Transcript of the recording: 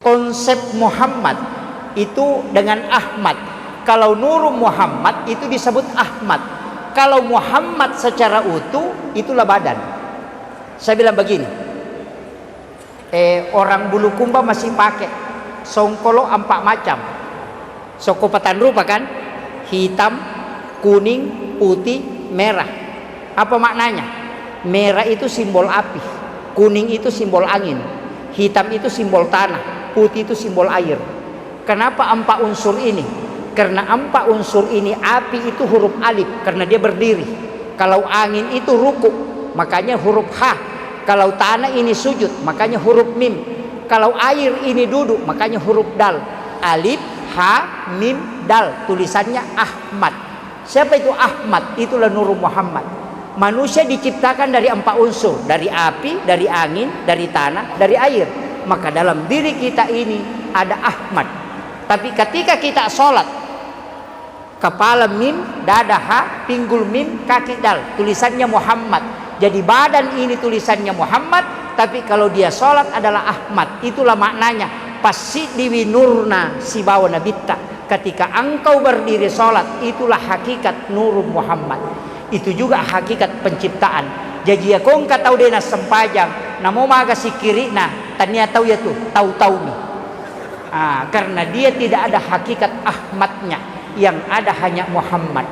Konsep Muhammad itu dengan Ahmad. Kalau Nur Muhammad itu disebut Ahmad. Kalau Muhammad secara utuh itulah badan. Saya bilang begini, orang Bulukumba masih pakai songkolo 4 macam. Sokopatan rupa kan, hitam, kuning, putih, merah. Apa maknanya? Merah itu simbol api, kuning itu simbol angin, hitam itu simbol tanah, putih itu simbol air. Kenapa 4 unsur ini? Karena 4 unsur ini, api itu huruf alif karena dia berdiri. Kalau angin itu ruku, makanya huruf H. Kalau tanah ini sujud, makanya huruf mim. Kalau air ini duduk, makanya huruf dal. Alif, H, mim, dal. Tulisannya Ahmad. Siapa itu Ahmad? Itulah Nur Muhammad. Manusia diciptakan dari 4 unsur, dari api, dari angin, dari tanah, dari air. Maka dalam diri kita ini ada Ahmad. Tapi ketika kita sholat, kepala mim, dada H, pinggul mim, kaki dal, tulisannya Muhammad. Jadi badan ini tulisannya Muhammad, tapi kalau dia sholat adalah Ahmad. Itulah maknanya pasidiwi nurna sibawa nabitta. Ketika engkau berdiri sholat, itulah hakikat Nur Muhammad. Itu juga hakikat penciptaan. Jadi ya kong katau dena sempajang namo maga sikiri na tanya tahu ya tuh tahu nih. Karena dia tidak ada hakikat Ahmadnya, yang ada hanya Muhammad.